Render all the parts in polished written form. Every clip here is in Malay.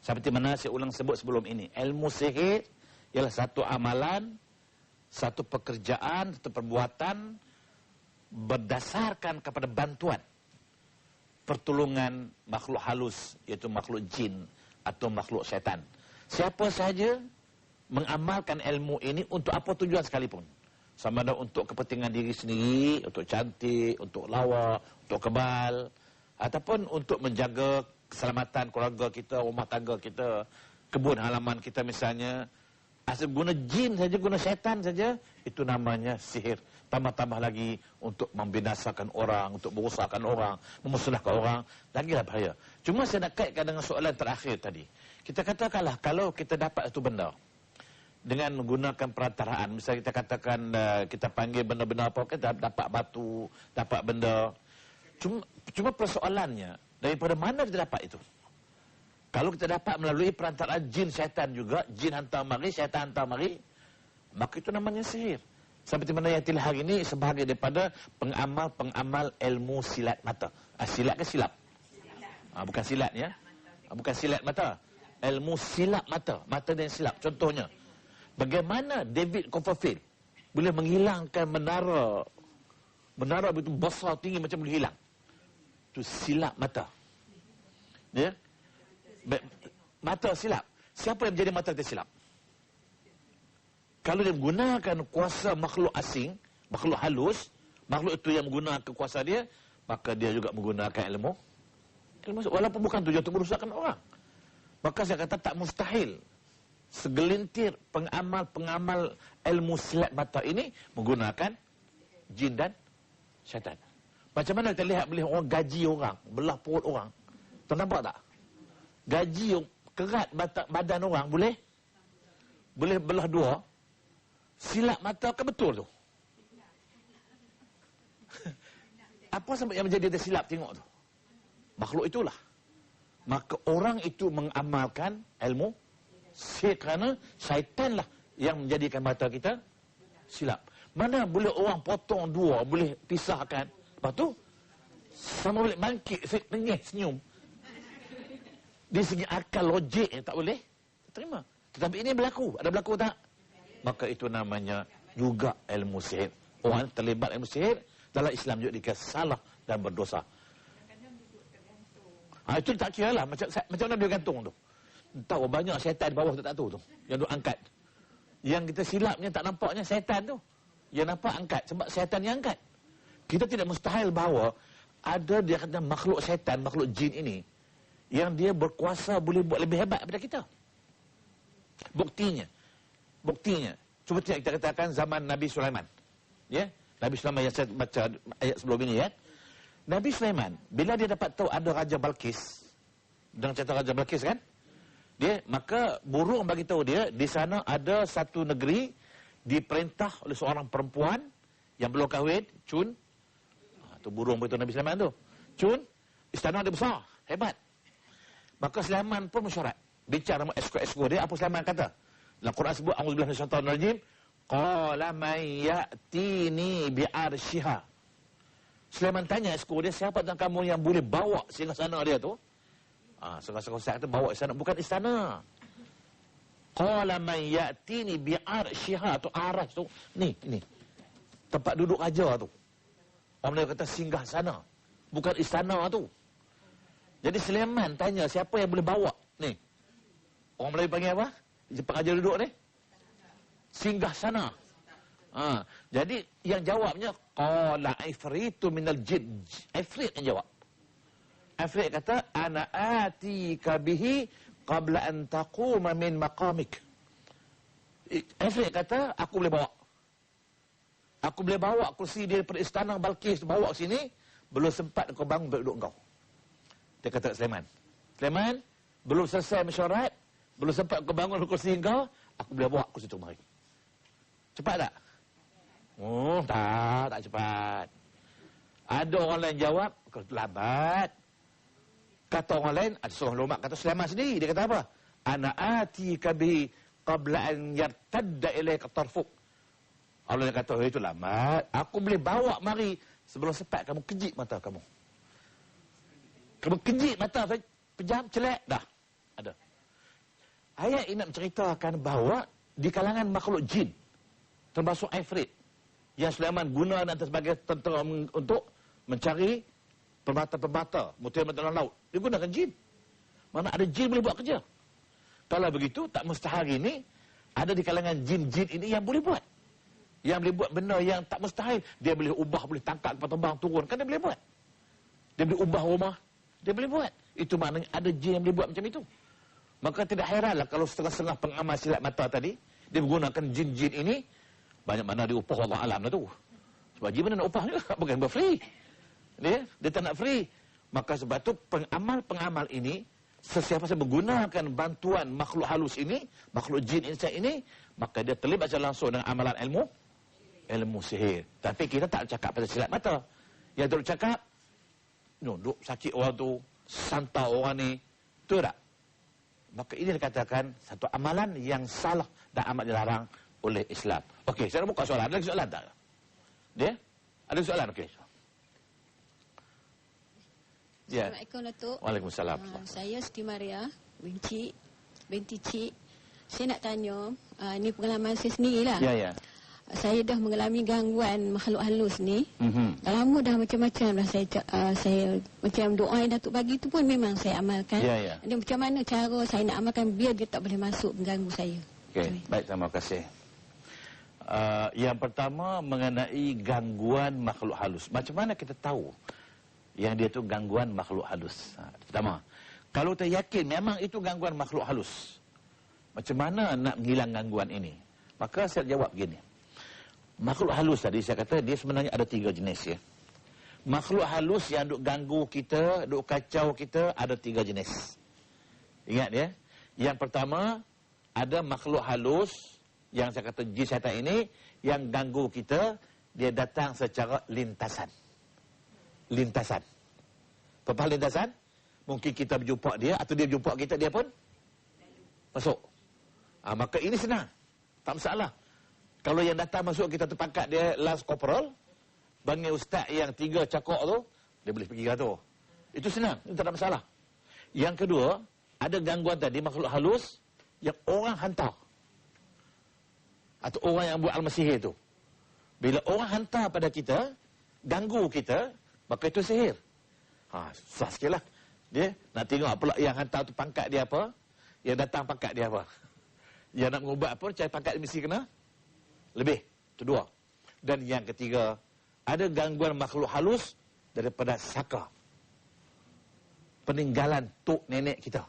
Seperti mana saya ulang sebut sebelum ini. Ilmu sihir ialah satu amalan, satu pekerjaan, satu perbuatan berdasarkan kepada bantuan, pertolongan makhluk halus, iaitu makhluk jin atau makhluk syaitan. Siapa sahaja mengamalkan ilmu ini untuk apa tujuan sekalipun. Sama ada untuk kepentingan diri sendiri, untuk cantik, untuk lawa, untuk kebal, ataupun untuk menjaga keselamatan keluarga kita, rumah tangga kita, kebun halaman kita misalnya. Asal guna jin saja, guna syaitan saja, itu namanya sihir. Tambah-tambah lagi untuk membinasakan orang, untuk merosakkan orang, memusnahkan orang, lagilah bahaya. Cuma saya nak kaitkan dengan soalan terakhir tadi. Kita katakanlah kalau kita dapat satu benda dengan menggunakan perantaraan, misalnya kita katakan kita panggil benda-benda apa, kita dapat batu, dapat benda. Cuma persoalannya, daripada mana kita dapat itu? Kalau kita dapat melalui perantaraan jin syaitan juga, jin hantar mari, syaitan hantar mari, maka itu namanya sihir. Seperti mana yang telah hari ini sebahagian daripada pengamal-pengamal ilmu silat mata. Silat ke silap? Bukan silat ya. Bukan silat mata. Ilmu silap mata. Mata dan silap. Contohnya, bagaimana David Copperfield boleh menghilangkan menara. Menara begitu besar, tinggi macam boleh hilang. Itu silap mata. Ya? Mata silap. Siapa yang menjadi mata tersilap? Kalau dia menggunakan kuasa makhluk asing, makhluk halus, makhluk itu yang menggunakan kuasa dia, maka dia juga menggunakan ilmu. Walaupun bukan tujuan untuk merusakkan orang. Maka saya kata tak mustahil segelintir pengamal-pengamal ilmu silat mata ini menggunakan jin dan syaitan. Macam mana kita lihat boleh orang gaji orang, belah perut orang. Ternampak tak? Gaji kerat badan orang boleh belah dua. Silap mata ke betul tu? Apa sebab yang menjadi dia silap tengok tu? Makhluk itulah. Maka orang itu mengamalkan ilmu sihir kerana syaitan lah yang menjadikan mata kita silap. Mana boleh orang potong dua, boleh pisahkan. Lepas tu, sama boleh bangkit, tengih, senyum. Di segi akal logik tak boleh terima. Tetapi ini berlaku. Ada berlaku tak? Maka itu namanya juga ilmu sihir. Orang terlibat ilmu sihir dalam Islam juga dikira salah dan berdosa. Itu tak kira lah. Macam mana dia gantung tu? Tahu banyak syaitan di bawah tu tak tahu tu. Yang duk angkat. Yang kita silapnya tak nampaknya syaitan tu. Yang nampak angkat. Sebab syaitan yang angkat. Kita tidak mustahil bahawa ada dia kata makhluk syaitan, makhluk jin ini, yang dia berkuasa boleh buat lebih hebat daripada kita. Buktinya, cuba kita katakan zaman Nabi Sulaiman. Ya, Nabi Sulaiman yang saya baca ayat sebelum ini ya. Nabi Sulaiman, bila dia dapat tahu ada Raja Balqis, dengan cerita Raja Balqis kan, maka burung bagi tahu dia di sana ada satu negeri diperintah oleh seorang perempuan yang belum kahwin, cun. Tu burung beritahu Nabi Sulaiman tu. Cun, istana dia besar, hebat. Maka Sulaiman pun mesyuarat. Bicara sama esko-esko dia, apa Sulaiman kata? Dalam Quran sebut, A'udzubillahi minasyaitonir rajim, qala man ya'tini bi'arsyiha. Sulaiman tanya esko dia, siapa tentang kamu yang boleh bawa singgahsana dia tu? Singgahsana kata bawa istana, bukan istana. Qala man ya'tini bi'arsyiha, tu aras tu. Ni. Tempat duduk raja tu. Orang Melayu kata singgahsana, bukan istana tu. Jadi Sulaiman tanya siapa yang boleh bawa ni. Orang Melayu panggil apa? Jepang aja duduk ni. Singgahsana. Jadi yang jawabnya qala ifritu minal jinn. Ifrit yang jawab. Ifrit kata ana atika bihi qabla an taquma min maqamik. Ifrit kata aku boleh bawa. Aku boleh bawa kursi dia daripada istana Balqis bawa ke sini, belum sempat kau bangun duduk kau. Dia kata Sulaiman, belum selesai mesyuarat, belum sempat kau bangun kursi kau, aku boleh bawa kursi tu mari. Cepat tak? Tak cepat. Ada orang lain jawab, kau lambat. Kata orang lain, ada seorang ulama kata Sulaiman sendiri, dia kata apa? Ana atika bi qabla an yartadda ilaika tarfuk. Allah kata, itu lambat. Aku boleh bawa mari sebelum sempat kamu kejip mata kamu. Kamu kejip mata, pejam, celak, dah. Ada. Ayat ini nak menceritakan bahawa di kalangan makhluk jin, termasuk Ifrit, yang Sulaiman guna nanti sebagai tentera untuk mencari permata-permata, mutiara-mutiara laut. Dia gunakan jin. Mana ada jin boleh buat kerja. Kalau begitu, tak mustahil ini ada di kalangan jin-jin ini yang boleh buat. Yang boleh buat benda yang tak mustahil. Dia boleh ubah, boleh tangkap kapal terbang, turun. Kan dia boleh buat. Dia boleh ubah rumah. Dia boleh buat. Itu maknanya ada jin yang boleh buat macam itu. Maka tidak heranlah kalau setengah-setengah pengamal silat mata tadi, dia menggunakan jin-jin ini, banyak mana dia upah Allah Alam lah tu. Sebab jin mana nak upah juga, bukan free. Dia tak nak free. Maka sebab tu pengamal-pengamal ini, sesiapa yang menggunakan bantuan makhluk halus ini, makhluk jin insan ini, maka dia terlibat secara langsung dengan amalan ilmu sihir. Tapi kita tak cakap pasal silat mata. Yang terus cakap, duk sakit orang tu, santau orang ni, tu tak? Maka ini dikatakan satu amalan yang salah dan amat dilarang oleh Islam. Okey, saya nak buka soalan. Ada lagi soalan tak? Dia? Ada soalan? Okey. Ya. Assalamualaikum Datuk. Waalaikumsalam. Saya Siti Maria binti Cik. Saya nak tanya, ini pengalaman saya sendirilah. Ya. Saya dah mengalami gangguan makhluk halus ni. Dah lama dah macam-macam dah saya macam doa yang Datuk bagi tu pun memang saya amalkan. Ya. Dia macam mana cara saya nak amalkan biar dia tak boleh masuk mengganggu saya. Okey, baik, terima kasih. Yang pertama mengenai gangguan makhluk halus. Macam mana kita tahu yang dia tu gangguan makhluk halus? Pertama, kalau kita yakin memang itu gangguan makhluk halus, macam mana nak menghilang gangguan ini? Maka saya jawab begini. Makhluk halus tadi saya kata dia sebenarnya ada 3 jenis ya. Makhluk halus yang duk ganggu kita, duk kacau kita ada 3 jenis. Ingat ya. Yang pertama ada makhluk halus yang saya kata jin syaitan ini yang ganggu kita, dia datang secara lintasan. Lintasan. Apa lintasan? Mungkin kita berjumpa dia atau dia berjumpa kita, dia pun masuk. Maka ini senang. Tak masalah. Kalau yang datang masuk kita terpangkat dia last corporal, bagi ustaz yang 3 cakok tu, dia boleh pergi lah tu. Itu senang, itu tak ada masalah. Yang kedua, ada gangguan tadi makhluk halus yang orang hantar. Atau orang yang buat al-masihir tu. Bila orang hantar pada kita, ganggu kita, maka itu sihir. Susah sikit lah. Dia nak tengok pula yang hantar tu pangkat dia apa, yang datang pangkat dia apa. Yang nak mengubat pun, cari pangkat mesti kena lebih. Itu 2. Dan yang ketiga, ada gangguan makhluk halus daripada saka. Peninggalan tok nenek kita.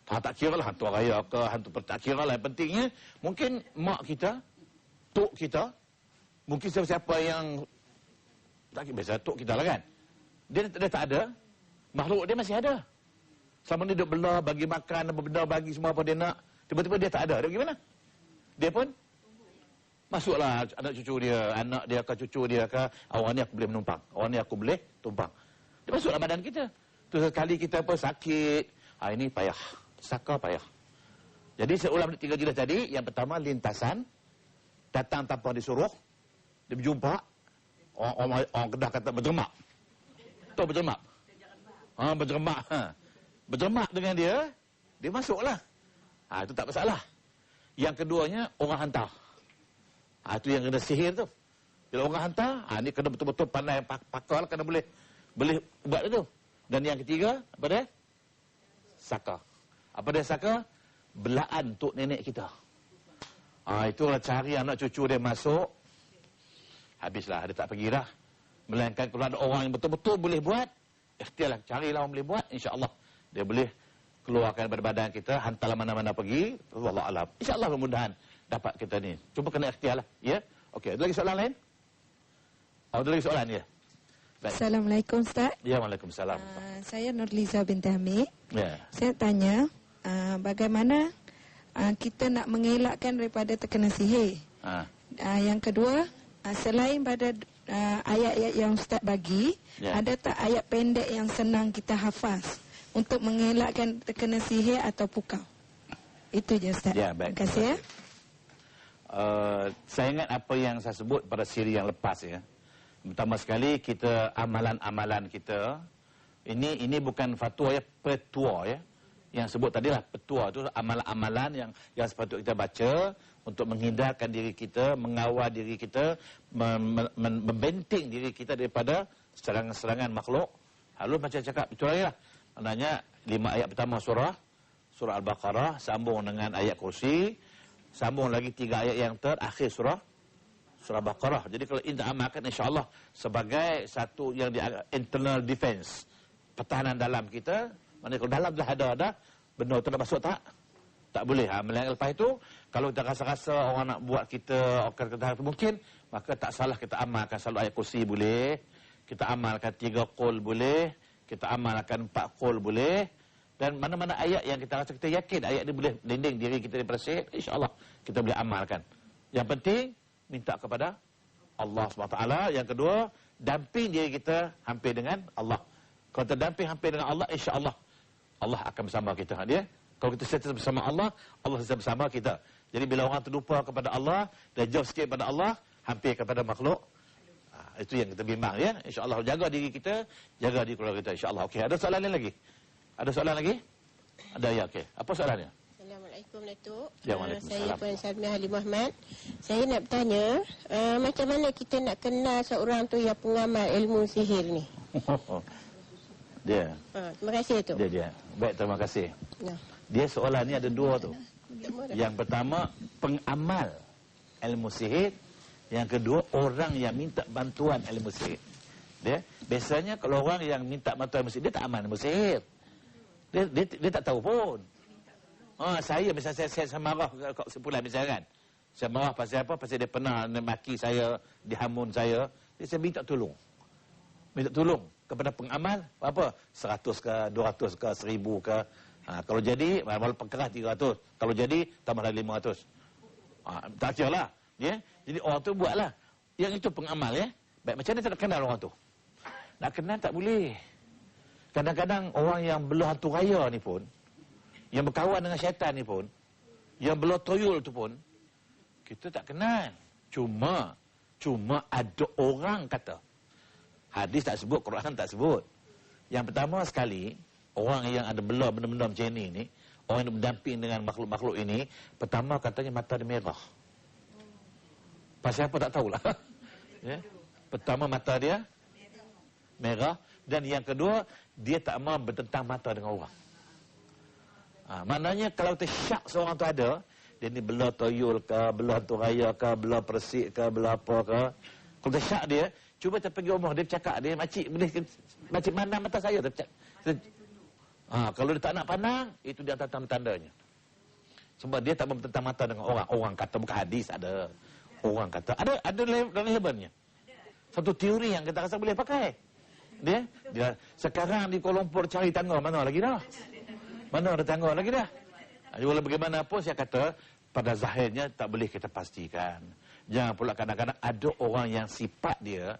Tak kira lah hantu raya ke, hantu tak kira lah. Yang pentingnya, mungkin mak kita, tok kita, mungkin siapa-siapa yang, tak biasa tok kita lah kan. Dia tak ada, makhluk dia masih ada. Sama ni duduk bela, bagi makan, apa benda, bagi semua apa dia nak. Tiba-tiba dia tak ada. Dia bagaimana? Dia pun masuklah anak cucu dia, anak dia ke cucu dia ke, orang ni aku boleh menumpang, orang ni aku boleh tumpang. Dia masuklah badan kita. Tu sekali kita apa sakit, ini payah, saka payah. Jadi saya ulang 3 jenis tadi. Yang pertama lintasan, datang tanpa disuruh, dia berjumpa, orang Kedah kata berjemak. Tu berjemak. Berjemak. Berjemak dengan dia masuklah. Itu tak masalah. Yang keduanya orang hantar. Itu yang kena sihir tu. Bila orang hantar, ni kena betul-betul pandai pakar lah, kena boleh buat itu. Dan yang ketiga, apa dia? Saka. Apa dia saka? Belaan tok nenek kita. Itulah cari anak cucu dia masuk. Habislah, dia tak pergi dah. Melainkan kalau ada orang yang betul-betul boleh buat, ikhtiarlah, carilah orang boleh buat, insya-Allah dia boleh keluarkan daripada badan kita, hantarlah mana-mana pergi, wallahu alam. Insya-Allah mudah-mudahan dapat kita ni. Cuba kena ikhtiarlah, ya. Okey, ada lagi soalan lain? Ada lagi soalan ya? Baik. Assalamualaikum Ustaz. Ya, waalaikumsalam. Saya Nurliza binti Hamid. Ya. Saya tanya, bagaimana kita nak mengelakkan daripada terkena sihir? Yang kedua, selain pada ayat-ayat yang Ustaz bagi, ada tak ayat pendek yang senang kita hafaz untuk mengelakkan terkena sihir atau pukau? Itu je Ustaz. Ya, baik. Terima kasih ya. Saya ingat apa yang saya sebut pada siri yang lepas ya. Pertama sekali kita amalan-amalan kita ini bukan fatwa ya, petua ya. yang sebut tadilah petua tu, amalan-amalan yang sepatutnya kita baca untuk menghindarkan diri kita, mengawal diri kita, membenting diri kita daripada serangan-serangan makhluk halus. Macam cakap itu lah. Maknanya 5 ayat pertama surah Al-Baqarah sambung dengan ayat kursi, sambung lagi 3 ayat yang terakhir surah Baqarah. Jadi kalau kita amalkan, insya-Allah sebagai satu yang di internal defense, pertahanan dalam kita. Maknanya kalau dalam dah ada benda tu nak masuk tak boleh. Melainkan lepas itu kalau kita rasa-rasa orang nak buat kita kata mungkin, maka tak salah kita amalkan selalu ayat kursi boleh, kita amalkan 3 qul boleh, kita amalkan 4 qul boleh, dan mana-mana ayat yang kita rasa kita yakin ayat ni boleh lindung diri kita daripada sihir, insya-Allah kita boleh amalkan. Yang penting minta kepada Allah SWT. Yang kedua, damping diri kita hampir dengan Allah. Kalau kita damping hampir dengan Allah, insya-Allah Allah akan bersama kita. Kalau kita sentiasa bersama Allah, Allah sentiasa bersama kita. Jadi bila orang terlupa kepada Allah dan jauh sikit kepada Allah, hampir kepada makhluk, itu yang kita bimbang, ya. Insya-Allah jaga diri kita, jaga diri keluarga kita, insya-Allah. Okey, ada soalan lain lagi? Ada soalan lagi? Ada, ya. Okey. Apa soalannya? Assalamualaikum Datuk. Ya, waalaikumsalam. Saya Puan Salmiah Ali Muhammad. Saya nak bertanya, macam mana kita nak kenal seorang tu yang pengamal ilmu sihir ni? Dia. Terima kasih tu. Dia. Baik, terima kasih. Ya. Dia soalan ni ada 2 tu. Yang pertama, pengamal ilmu sihir. Yang kedua, orang yang minta bantuan ilmu sihir. Biasanya kalau orang yang minta bantuan ilmu sihir, dia tak amal ilmu sihir. Dia tak tahu pun. Saya misalnya saya marah kat sepulan misalnya kan. Saya marah pasal apa? Pasal dia pernah maki saya, dihamun saya. Saya minta tolong. Minta tolong kepada pengamal apa? 100 ke, 200 ke, 1000 ke. Kalau jadi, walaupun keras 300. Kalau jadi, tambahlah 500. Tak kira lah. Ya? Jadi orang tu buatlah. Yang itu pengamal, ya. Baik, macam mana tak nak kenal orang tu? Nak kenal tak boleh. Kadang-kadang orang yang belah hantu raya ni pun, yang berkawan dengan syaitan ni pun, yang belah toyol tu pun, kita tak kenal. Cuma ada orang kata. Hadis tak sebut, Quran tak sebut. Yang pertama sekali, orang yang ada belah benda-benda macam ni, orang yang berdamping dengan makhluk-makhluk ini, pertama katanya mata dia merah. Pasal apa tak tahulah. Ya? Pertama mata dia merah, dan yang kedua dia tak mahu bertentang mata dengan orang. Maknanya kalau tersyak seorang tu ada, dia ni belah toyol ke, belah hantu raya ke, belah persik ke, belah apa ke. Kalau tersyak dia, cuba kita pergi rumah dia bercakap, dia makcik boleh makcik pandang mata saya tu. Kalau dia tak nak pandang, itu dia tanda-tandanya. Sebab dia tak mahu bertentang mata dengan orang. Orang kata, bukan hadis ada. Orang kata, ada levelnya. Satu teori yang kita rasa boleh pakai. Dia sekarang di Kuala Lumpur cari tangga mana lagi dah? Mana ada tangga lagi dah? Walau bagaimanapun saya kata, pada zahirnya tak boleh kita pastikan. Jangan pula kadang-kadang ada orang yang sifat dia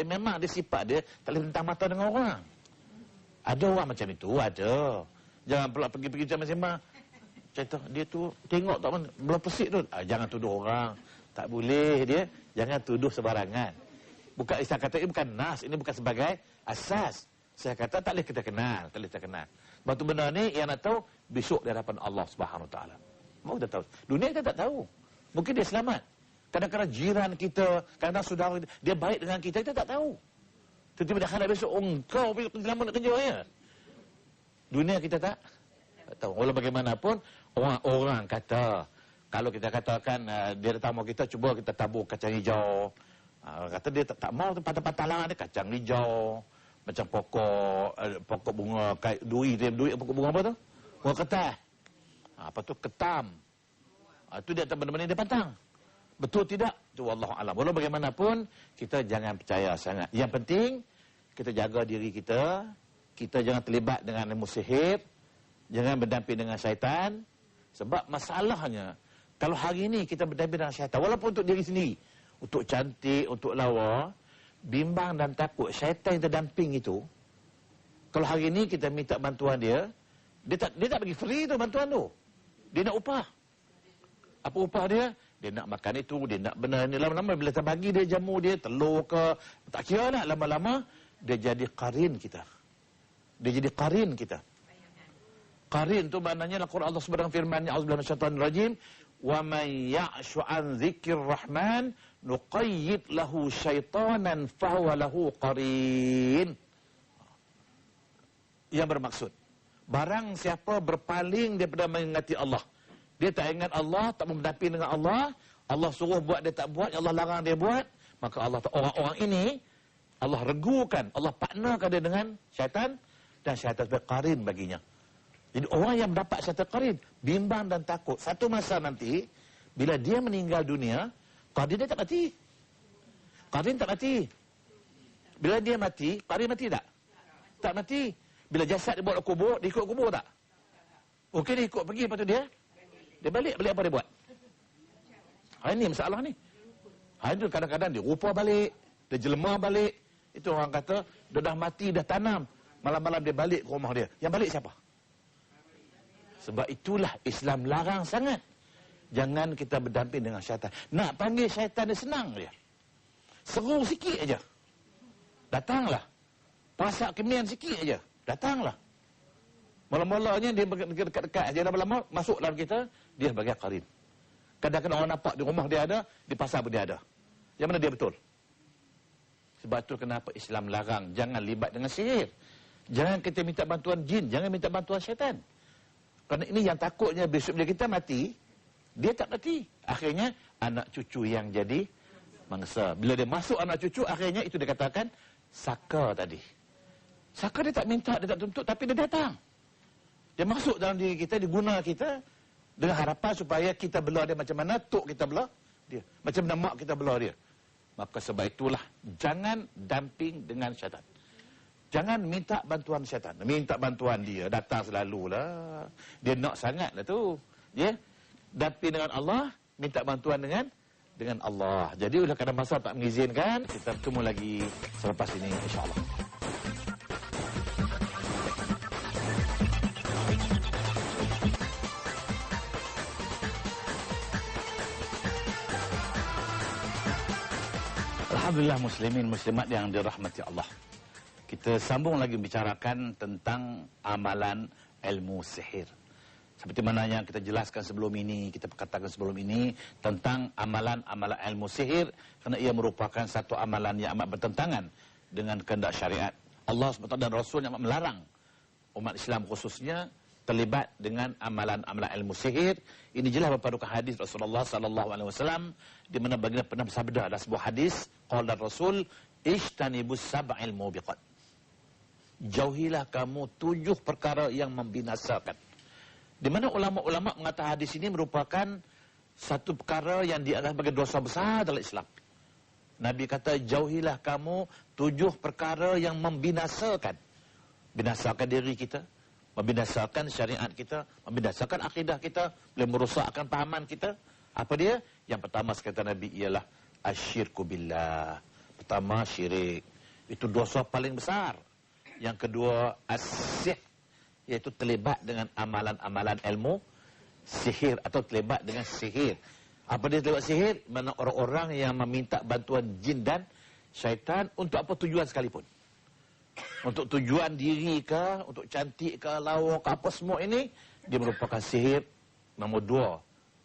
memang dia sifat dia tak boleh tentang mata dengan orang. Ada orang macam itu, ada. Jangan pula pergi-pergi macam-macam. Contoh, dia tu tengok tak mana, belah pesik tu. Jangan tuduh orang. Tak boleh dia. Jangan tuduh sebarangan. Bukan, saya kata ini bukan nas, ini bukan sebagai asas. Saya kata tak boleh kita kenal, tak boleh kita kenal. Sebab tu benda ni yang nak tahu besok di hadapan Allah Subhanahu Wa Taala. Mau kita tahu. Dunia kita tak tahu. Mungkin dia selamat. Kadang-kadang jiran kita, kadang-kadang saudara dia baik dengan kita tak tahu. Tiba-tiba dah hadap besok, engkau selamat nak kerja ya. Dunia kita tak tahu. Walau bagaimanapun, orang kata, kalau kita katakan dia tamu kita, cuba kita tabur kacang hijau. Kata dia tak mau tu patah-patah ada kacang hijau. Macam pokok bunga, duri pokok bunga apa tu? Bunga ketas. Apa tu? Ketam. Itu dia benda-benda dia pantang. Betul tidak? Itu wallahu alam. Walau bagaimanapun, kita jangan percaya sangat. Yang penting, kita jaga diri kita. Kita jangan terlibat dengan ilmu sihir. Jangan berdamping dengan syaitan. Sebab masalahnya, kalau hari ini kita berdamping dengan syaitan, walaupun untuk diri sendiri, untuk cantik, untuk lawa, bimbang dan takut, syaitan yang terdamping itu, kalau hari ini kita minta bantuan dia tak bagi free tu bantuan tu. Dia nak upah. Apa upah dia? Dia nak makan itu, dia nak benda ni. Lama-lama bila kita bagi dia jamu dia, telur ke, tak kira lah. Lama-lama, dia jadi qarin kita. Dia jadi qarin kita. Qarin tu maknanya Al-Quran Allah sebut dalam firman-Nya, A'udzubillahi minasyaitonir rajim, "Wa man ya'shu 'an dzikrir rahman nuqayyid lahu syaitanan fahuwa lahu qarin." Yang bermaksud, barang siapa berpaling daripada mengingati Allah, dia tak ingat Allah, tak berdamping dengan Allah, Allah suruh buat dia tak buat, Allah larang dia buat, maka Allah, orang-orang ini Allah regukan, Allah partnerkan dia dengan syaitan, dan syaitan sebagai qarin baginya. Jadi orang yang mendapat syaitan qarin, bimbang dan takut. Satu masa nanti, bila dia meninggal dunia, qarin dia tak mati. Qarin tak mati. Bila dia mati, qarin mati tak? Tak mati. Bila jasad dibawa ke kubur, dia ikut kubur tak? Okey, dia ikut pergi, lepas tu dia balik apa dia buat? Ini masalah ni. Itu kadang-kadang dia rupa balik, dia jelma balik. Itu orang kata, dia dah mati, dah tanam. Malam-malam dia balik ke rumah dia. Yang balik siapa? Sebab itulah Islam larang sangat. Jangan kita berdamping dengan syaitan. Nak panggil syaitan dia senang dia. Seru sikit aja. Datanglah. Pasak kemian sikit aja. Datanglah. Mula-mulanya dia dekat-dekat aja, lama-lama masuk dalam kita, dia sebagai qarin. Kadang-kadang orang nampak di rumah dia ada, di pasar pun dia ada. Yang mana dia betul? Sebab itu kenapa Islam larang jangan libat dengan sihir. Jangan kita minta bantuan jin, jangan minta bantuan syaitan. Kerana ini yang takutnya besok bila kita mati, dia tak mati. Akhirnya anak cucu yang jadi mangsa. Bila dia masuk anak cucu, akhirnya itu dikatakan saka tadi. Saka dia tak minta, dia tak tuntut, tapi dia datang. Dia masuk dalam diri kita, diguna kita dengan harapan supaya kita belah dia macam mana tok kita belah dia. Macam mana mak kita belah dia. Maka sebab itulah, jangan damping dengan syaitan. Jangan minta bantuan syaitan. Minta bantuan dia, datang selalulah. Dia nak sangatlah tu. Ya? Damping dengan Allah, minta bantuan dengan Allah. Jadi oleh kerana masa tak mengizinkan, kita bertemu lagi selepas ini insya-Allah. Alhamdulillah muslimin muslimat yang dirahmati Allah. Kita sambung lagi bicarakan tentang amalan ilmu sihir. Seperti mana yang kita jelaskan sebelum ini, kita katakan sebelum ini tentang amalan-amalan ilmu sihir, kerana ia merupakan satu amalan yang amat bertentangan dengan kehendak syariat. Allah SWT dan Rasul yang amat melarang umat Islam khususnya terlibat dengan amalan-amalan ilmu sihir. Ini jelas berpadukan hadis Rasulullah SAW, di mana baginda pernah bersabda dalam sebuah hadis, qala Rasul, ijtanibus sab'il mubiqat. Jauhilah kamu 7 perkara yang membinasakan. Di mana ulama-ulama mengatakan hadis ini merupakan satu perkara yang dianggap sebagai dosa besar dalam Islam. Nabi kata, jauhilah kamu 7 perkara yang membinasakan. Binasakan diri kita, membinasakan syariat kita, membinasakan akidah kita, boleh merosakkan pahaman kita. Apa dia? Yang pertama sekata Nabi ialah asyirku billah. Pertama, syirik. Itu dosa paling besar. Yang kedua, as-sihr, iaitu terlibat dengan amalan-amalan ilmu sihir atau terlibat dengan sihir. Apa dia terlibat sihir? Mana orang-orang yang meminta bantuan jin dan syaitan untuk apa tujuan sekalipun. Untuk tujuan diri ke, untuk cantik ke, lawa ke, apa semua ini, dia merupakan sihir nombor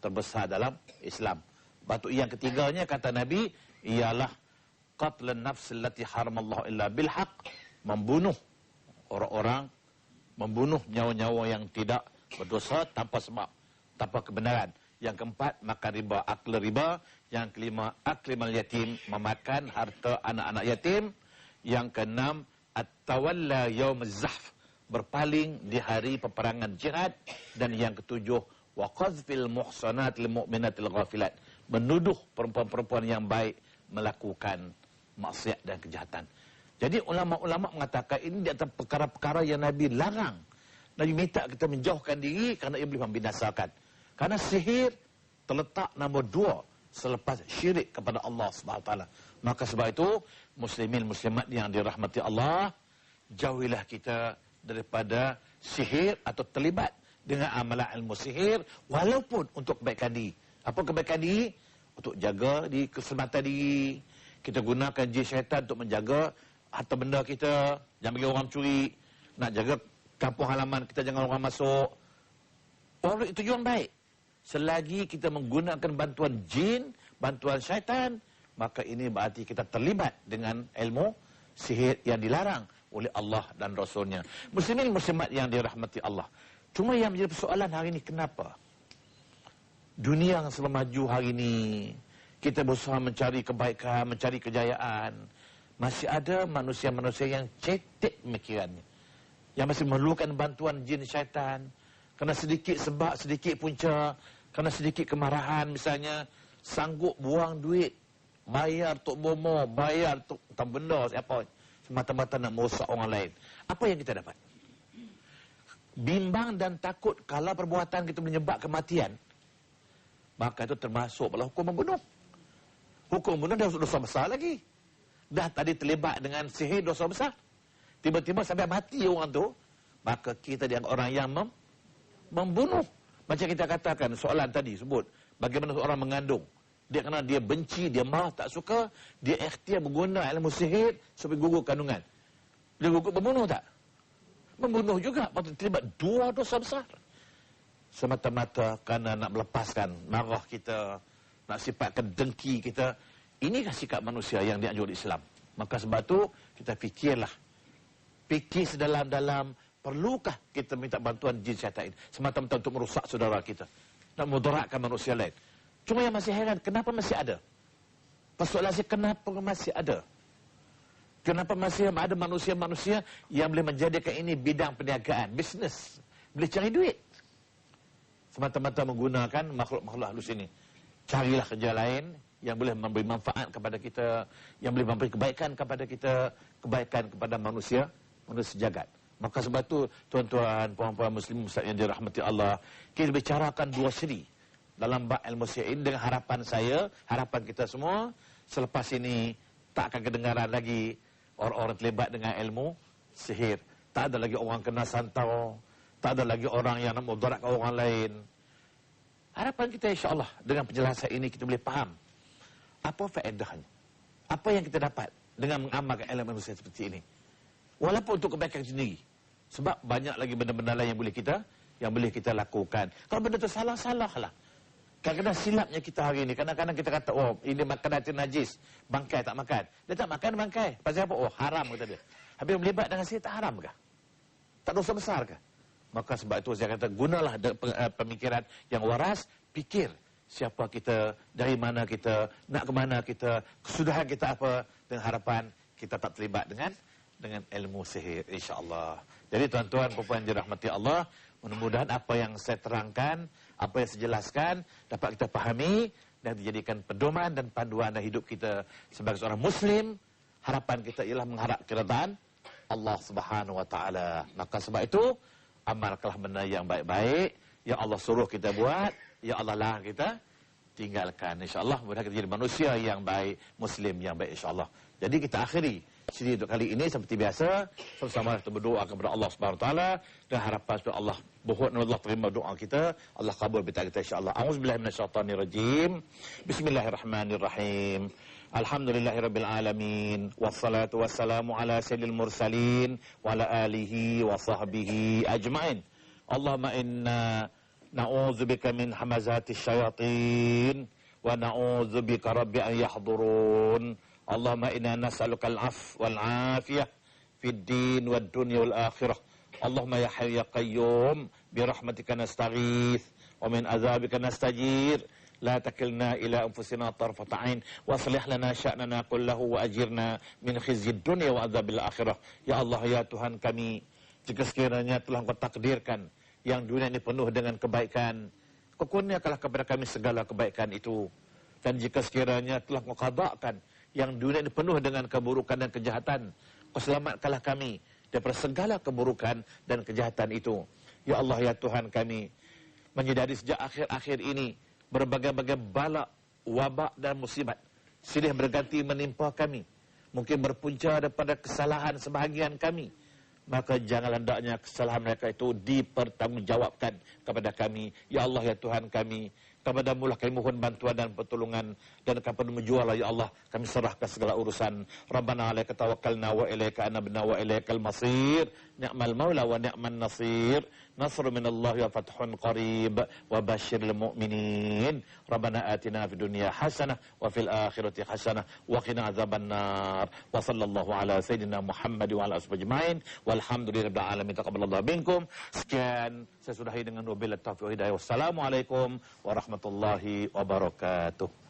2 terbesar dalam Islam. Batu yang ketiganya kata Nabi ialah qatlan nafs allati haramallahu illa bil haqq, membunuh orang-orang, membunuh nyawa-nyawa yang tidak berdosa tanpa sebab, tanpa kebenaran. Yang keempat, makan riba, akal riba. Yang kelima, aklimal yatim, memakan harta anak-anak yatim. Yang keenam, at-tawalla yaum az-zahf, berpaling di hari peperangan jihad. Dan yang ketujuh, wa qazfil muhsanatil mu'minatil ghafilat, menuduh perempuan-perempuan yang baik melakukan maksiat dan kejahatan. Jadi ulama-ulama mengatakan ini di antara perkara-perkara yang Nabi larang. Nabi minta kita menjauhkan diri kerana ia boleh membinasakan. Karena sihir terletak nombor 2 selepas syirik kepada Allah SWT. Maka sebab itu, muslimin muslimat yang dirahmati Allah, jauhilah kita daripada sihir atau terlibat dengan amalan ilmu sihir, walaupun untuk kebaikan diri. Apa kebaikan diri? Untuk jaga di keselamatan diri. Kita gunakan jin syaitan untuk menjaga harta benda kita, jangan bagi orang curi. Nak jaga kampung halaman kita, jangan orang masuk. Walau itu tujuan baik. Selagi kita menggunakan bantuan jin, bantuan syaitan, maka ini berarti kita terlibat dengan ilmu sihir yang dilarang oleh Allah dan Rasulnya. Muslimin muslimat yang dirahmati Allah. Cuma yang menjadi persoalan hari ini, kenapa dunia yang selalu maju hari ini, kita berusaha mencari kebaikan, mencari kejayaan, masih ada manusia-manusia yang cetek pemikirannya, yang masih memerlukan bantuan jin syaitan, kena sedikit sebab, sedikit punca, kena sedikit kemarahan misalnya, sanggup buang duit, bayar tok bomo, bayar tok tak benda siapa, semata-mata nak merosak orang lain. Apa yang kita dapat? Bimbang dan takut kalau perbuatan kita menyebabkan kematian, maka itu termasuk pula hukum membunuh. Hukum membunuh dah dosa besar lagi. Dah tadi terlibat dengan sihir, dosa besar. Tiba-tiba sampai mati orang tu, maka kita dianggap orang yang membunuh. Macam kita katakan soalan tadi sebut, bagaimana seorang mengandung. Dia kerana dia benci, dia marah, tak suka, dia ikhtiar menggunakan ilmu sihir supaya gugur kandungan. Dia gugur membunuh tak? Membunuh juga, patut terlibat dua dosa besar. Semata-mata kerana nak melepaskan marah kita, nak sifatkan dengki kita. Inikah sikap manusia yang dianjur Islam. Maka sebab tu kita fikirlah. Fikir sedalam-dalam, perlukah kita minta bantuan jin syaitan ini semata-mata untuk merusak saudara kita, nak mudaratkan manusia lain. Cuma yang masih heran, kenapa masih ada? Persoalan saya, kenapa masih ada? Kenapa masih ada manusia-manusia yang boleh menjadikan ini bidang perniagaan, bisnes, boleh cari duit semata-mata menggunakan makhluk-makhluk halus ini. Carilah kerja lain yang boleh memberi manfaat kepada kita, yang boleh memberi kebaikan kepada kita, kebaikan kepada manusia jagat. Maka sebab tu, tuan-tuan, puan-puan muslim yang dirahmati Allah, kita bicarakan dua siri dalam bab ilmu sihir ini dengan harapan saya, harapan kita semua, selepas ini tak akan kedengaran lagi orang-orang terlibat dengan ilmu sihir. Tak ada lagi orang kena santau, tak ada lagi orang yang nak mudaratkan orang lain. Harapan kita insya-Allah dengan penjelasan ini kita boleh faham apa faedahnya, apa yang kita dapat dengan mengamalkan ilmu sihir seperti ini. Walaupun untuk kebaikan sendiri. Sebab banyak lagi benda-benda lain yang boleh kita lakukan. Kalau benda tu salah-salah lah. Kadang-kadang silapnya kita hari ini. Kadang-kadang kita kata, oh ini makanan najis, bangkai tak makan. Dia tak makan bangkai. Pasal apa? Oh haram kata dia. Habis melibat dengan sihir tak haram ke? Tak dosa besar ke? Maka sebab itu saya kata, gunalah pemikiran yang waras, fikir siapa kita, dari mana kita, nak ke mana kita, kesudahan kita apa, dengan harapan kita tak terlibat dengan ilmu sihir, insya-Allah. Jadi tuan-tuan, puan-puan dirahmati Allah, mudah-mudahan apa yang saya terangkan, apa yang saya jelaskan dapat kita fahami dan dijadikan pedoman dan panduan dalam hidup kita sebagai seorang muslim. Harapan kita ialah mengharap keridaan Allah Subhanahu wa taala. Maka sebab itu amalkanlah benda yang baik-baik yang Allah suruh kita buat, yang Allah larang kita tinggalkan. Insya-Allah mudah-mudahan kita jadi manusia yang baik, muslim yang baik insya-Allah. Jadi kita akhiri siri untuk kali ini seperti biasa, sama-sama kita berdoa kepada Allah Subhanahu wa taala dan harapan supaya Allah mohon Allah terima doa kita, Allah kabul doa kita insya-Allah. A'udzubillahi minasyaitonirrajim. Bismillahirrahmanirrahim. Alhamdulillahirabbil alamin wassalatu wassalamu ala sayyidil mursalin wa ala alihi wa sahbihi ajmain. Allahumma inna na'udzubika min hamazatis syayatin wa na'udzubika rabbi an yahdurun. Allahumma inna nas'aluka al-'afwa wal-'afiyah fid din wad dunya wal akhirah. Allahumma ya hayyu ya qayyum bi rahmatika nastaghits wa min adzabika nastajir. La takilna ila anfusina tarfata 'ain wa aslih lana sya'nana kullahu wa ajirna min khizyid dunya wa adzabil akhirah. Ya Allah ya Tuhan kami, jika sekiranya telah Engkau takdirkan yang dunia ini penuh dengan kebaikan, Kau kurniakanlah kepada kami segala kebaikan itu. Dan jika sekiranya telah Engkau qadakkan yang dunia ini penuh dengan keburukan dan kejahatan, Kau selamatkanlah kami daripada segala keburukan dan kejahatan itu. Ya Allah ya Tuhan kami, menyadari sejak akhir-akhir ini berbagai-bagai bala, wabak dan musibat silih berganti menimpa kami, mungkin berpunca daripada kesalahan sebahagian kami. Maka janganlah hendaknya kesalahan mereka itu dipertanggungjawabkan kepada kami. Ya Allah ya Tuhan kami, Kepadamu lah kami mohon bantuan dan pertolongan, dan kepadamu jualah ya Allah kami serahkan segala urusan. Rabbana alaika tawakkalna wa ilaika anabna wa ilaikal masir. Ni'mal maula wa ni'man nasir. Nasrun minallahi wa fathun qarib wa basyiril mu'minin. Rabbana atina fid dunya hasanah wa fil akhirati hasanah wa qina azabannar. Wa sallallahu ala sayyidina Muhammad wa ala ashabihi ajmain. Walhamdulillahirabbil alamin. Taqabbalallahu minkum. Sekian saya sudahi dengan wabillahi taufiq wal hidayah. Wassalamualaikum warahmatullahi wabarakatuh.